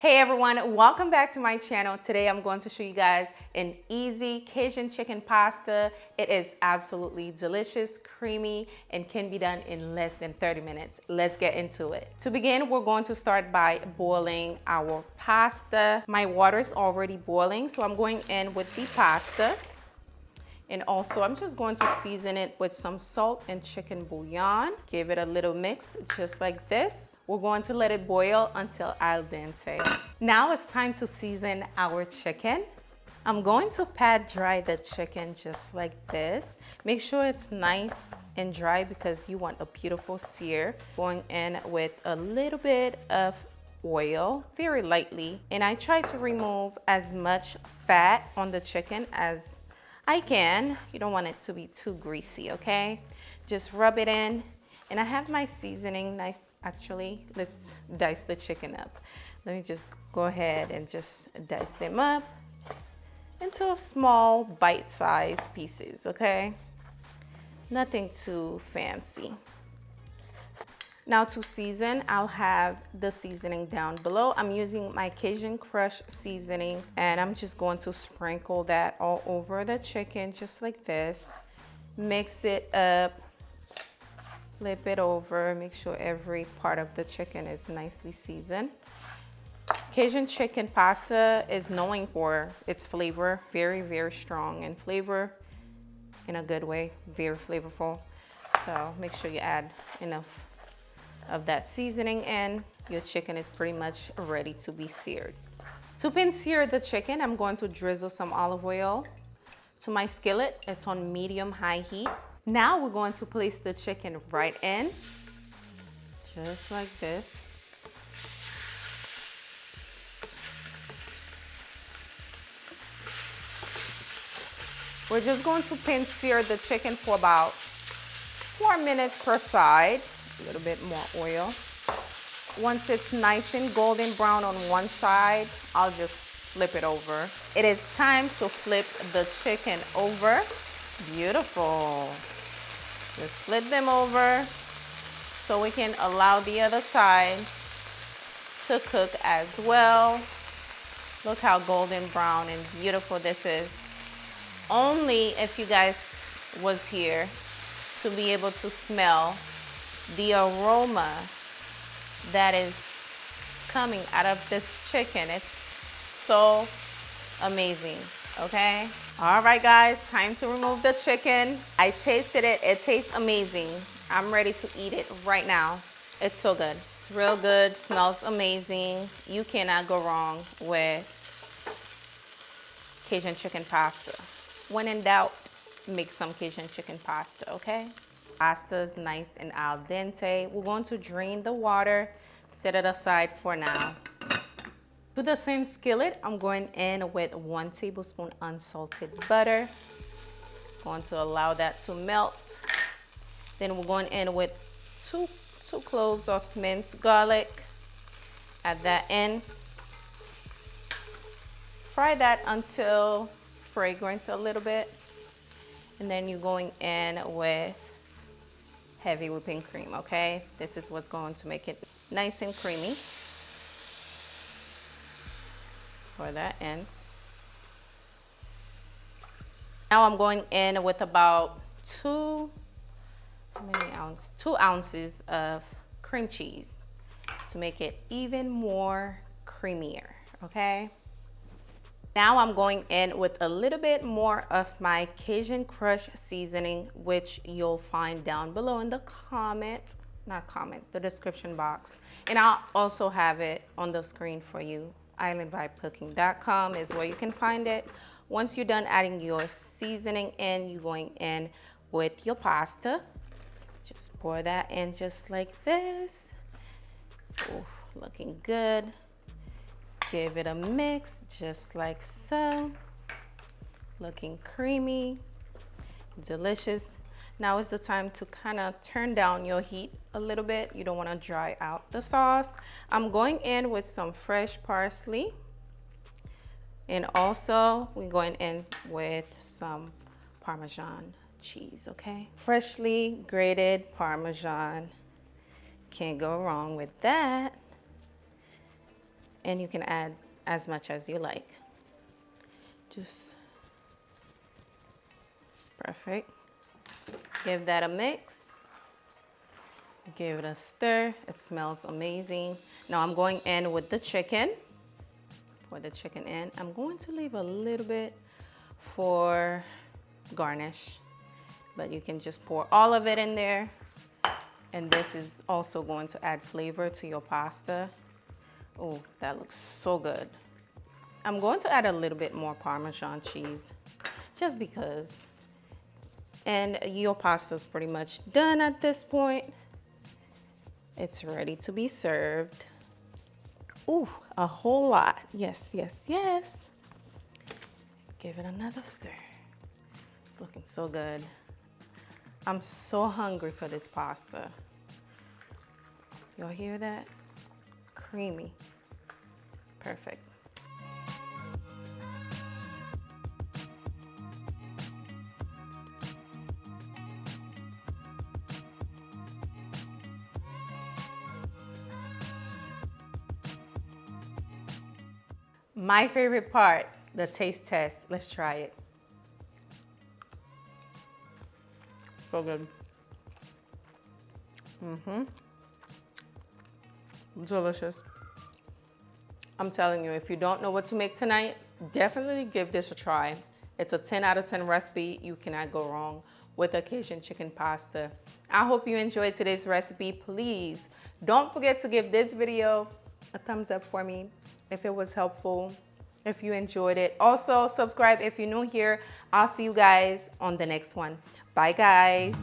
Hey everyone, welcome back to my channel. Today I'm going to show you guys an easy Cajun chicken pasta. It is absolutely delicious, creamy, and can be done in less than 30 minutes. Let's get into it. To begin, we're going to start by boiling our pasta. My water is already boiling, so I'm going in with the pasta. And also, I'm just going to season it with some salt and chicken bouillon. Give it a little mix, just like this. We're going to let it boil until al dente. Now it's time to season our chicken. I'm going to pat dry the chicken just like this. Make sure it's nice and dry because you want a beautiful sear. Going in with a little bit of oil, very lightly. And I try to remove as much fat on the chicken as I can. You don't want it to be too greasy, okay? Just rub it in. And I have my seasoning nice. Actually, let's dice the chicken up. Let me just go ahead and just dice them up into small bite-sized pieces, okay? Nothing too fancy. Now to season, I'll have the seasoning down below. I'm using my Cajun Crush seasoning and I'm just going to sprinkle that all over the chicken just like this. Mix it up, flip it over, make sure every part of the chicken is nicely seasoned. Cajun chicken pasta is known for its flavor, very, very strong in flavor in a good way, very flavorful. So make sure you add enough of that seasoning and your chicken is pretty much ready to be seared. To pan sear the chicken, I'm going to drizzle some olive oil to my skillet. It's on medium-high heat. Now we're going to place the chicken right in, just like this. We're just going to pan sear the chicken for about 4 minutes per side. A little bit more oil. Once it's nice and golden brown on one side, I'll just flip it over. It is time to flip the chicken over. Beautiful. Just flip them over so we can allow the other side to cook as well. Look how golden brown and beautiful this is. Only if you guys was here to be able to smell the aroma that is coming out of this chicken. It's so amazing, okay? All right, guys, time to remove the chicken. I tasted it. It tastes amazing. I'm ready to eat it right now. It's so good. It's real good, smells amazing. You cannot go wrong with Cajun chicken pasta. When in doubt, make some Cajun chicken pasta, okay? Pasta is nice and al dente. We're going to drain the water, set it aside for now. To the same skillet, I'm going in with 1 tablespoon unsalted butter. Going to allow that to melt. Then we're going in with two cloves of minced garlic. Add that in. Fry that until fragrance a little bit. And then you're going in with heavy whipping cream, okay? This is what's going to make it nice and creamy. Pour that in. Now I'm going in with about 2 ounces of cream cheese to make it even more creamier, okay? Now I'm going in with a little bit more of my Cajun Crush seasoning, which you'll find down below in the the description box. And I'll also have it on the screen for you. islandvibecooking.com is where you can find it. Once you're done adding your seasoning in, you're going in with your pasta. Just pour that in just like this. Ooh, looking good. Give it a mix, just like so. Looking creamy, delicious. Now is the time to kind of turn down your heat a little bit. You don't want to dry out the sauce. I'm going in with some fresh parsley. And also, we're going in with some Parmesan cheese, okay? Freshly grated Parmesan. Can't go wrong with that. And you can add as much as you like. Just perfect. Give that a mix. Give it a stir. It smells amazing. Now I'm going in with the chicken. Pour the chicken in. I'm going to leave a little bit for garnish, but you can just pour all of it in there. And this is also going to add flavor to your pasta. Oh, that looks so good. I'm going to add a little bit more Parmesan cheese, just because. And your pasta is pretty much done at this point. It's ready to be served. Ooh, a whole lot. Yes, yes, yes. Give it another stir. It's looking so good. I'm so hungry for this pasta. Y'all hear that? Creamy. Perfect. My favorite part, the taste test. Let's try it. So good. Delicious. I'm telling you, if you don't know what to make tonight, definitely give this a try. It's a 10 out of 10 recipe. You cannot go wrong with a Cajun chicken pasta. I hope you enjoyed today's recipe. Please don't forget to give this video a thumbs up for me if it was helpful, if you enjoyed it. Also, subscribe if you're new here. I'll see you guys on the next one. Bye, guys.